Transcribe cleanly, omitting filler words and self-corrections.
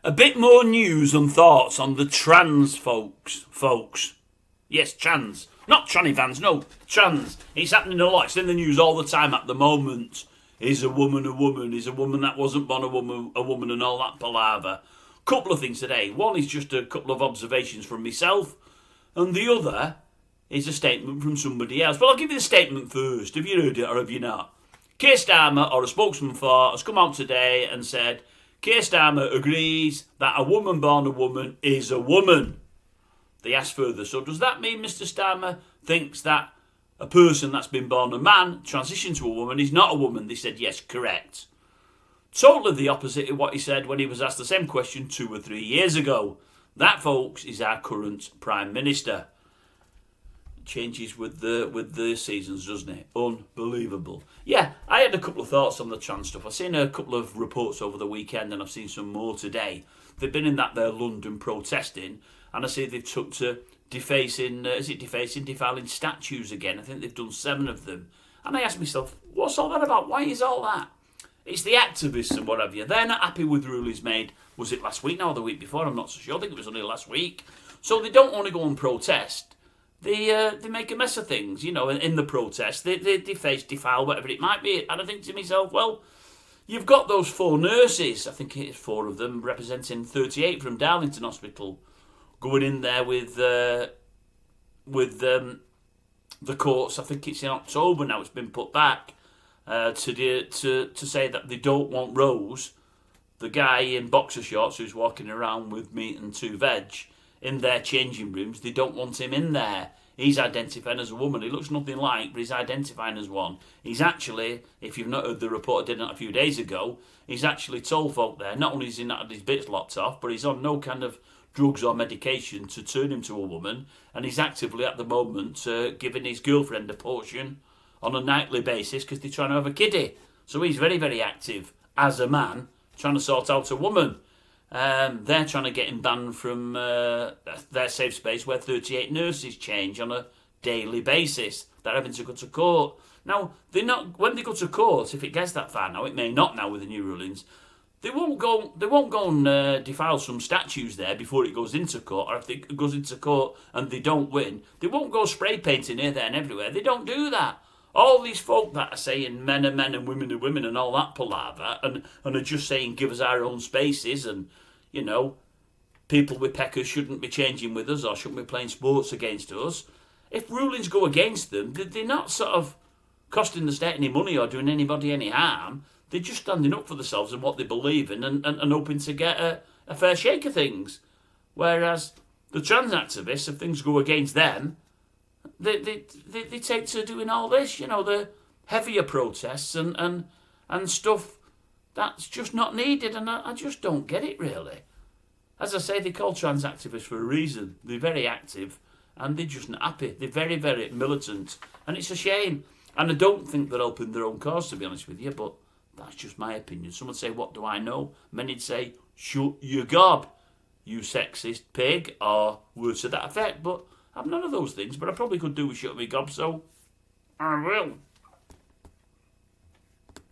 A bit more news and thoughts on the trans folks. Yes, trans. Not tranny fans, no, trans. It's happening a lot. It's in the news all the time at the moment. Is a woman a woman? Is a woman that wasn't born a woman and all that palaver? Couple of things today. One is just a couple of observations from myself, and the other is a statement from somebody else. Well, I'll give you the statement first. Have you heard it or have you not? Keir Starmer, or a spokesman for, has come out today and said, Keir Starmer agrees that a woman born a woman is a woman. They asked further, so does that mean Mr Starmer thinks that a person that's been born a man, transitioned to a woman, is not a woman? They said, yes, correct. Totally the opposite of what he said when he was asked the same question 2 or 3 years ago. That, folks, is our current Prime Minister. Changes with the seasons, doesn't it? Unbelievable. Yeah, I had a couple of thoughts on the trans stuff. I've seen a couple of reports over the weekend and I've seen some more today. They've been in that there London protesting, and I see they've took to defiling statues again. I think they've done 7 of them. And I asked myself, what's all that about? Why is all that? It's the activists and what have you. They're not happy with rulings made. Was it last week now or the week before? I'm not so sure. I think it was only last week. So they don't want to go and protest. They make a mess of things, in the protest. They deface, defile, whatever it might be. And I think to myself, well, you've got those 4 nurses, I think it's 4 of them, representing 38 from Darlington Hospital, going in there with the courts. I think it's in October now. It's been put back to say that they don't want Rose, the guy in boxer shorts who's walking around with meat and 2 veg, in their changing rooms. They don't want him in there. He's identifying as a woman. He looks nothing like, but he's identifying as one. He's actually, if you've not heard the report I did a few days ago, he's actually told folk there, not only is he not had his bits lopped off, but he's on no kind of drugs or medication to turn him to a woman, and he's actively at the moment giving his girlfriend a portion on a nightly basis because they're trying to have a kiddie. So he's very, very active as a man, trying to sort out a woman. They're trying to get him banned from their safe space where 38 nurses change on a daily basis. They're having to go to court. Now, when they go to court, if it gets that far now, it may not now with the new rulings, they won't go and defile some statues there before it goes into court, or if it goes into court and they don't win, they won't go spray painting here, there and everywhere. They don't do that. All these folk that are saying men are men and women are women and all that palaver and are just saying give us our own spaces and, people with peckers shouldn't be changing with us or shouldn't be playing sports against us. If rulings go against them, they're not sort of costing the state any money or doing anybody any harm. They're just standing up for themselves and what they believe in and hoping to get a fair shake of things. Whereas the trans activists, if things go against them, they take to doing all this, the heavier protests and stuff that's just not needed, and I just don't get it, really. As I say, they call trans activists for a reason. They're very active, and they're just not happy. They're very, very militant, and it's a shame. And I don't think they're helping their own cause, to be honest with you, but that's just my opinion. Someone say, what do I know? Many'd say, shut your gob, you sexist pig, or words to that effect, but I'm none of those things, but I probably could do with shut my gob, so I will.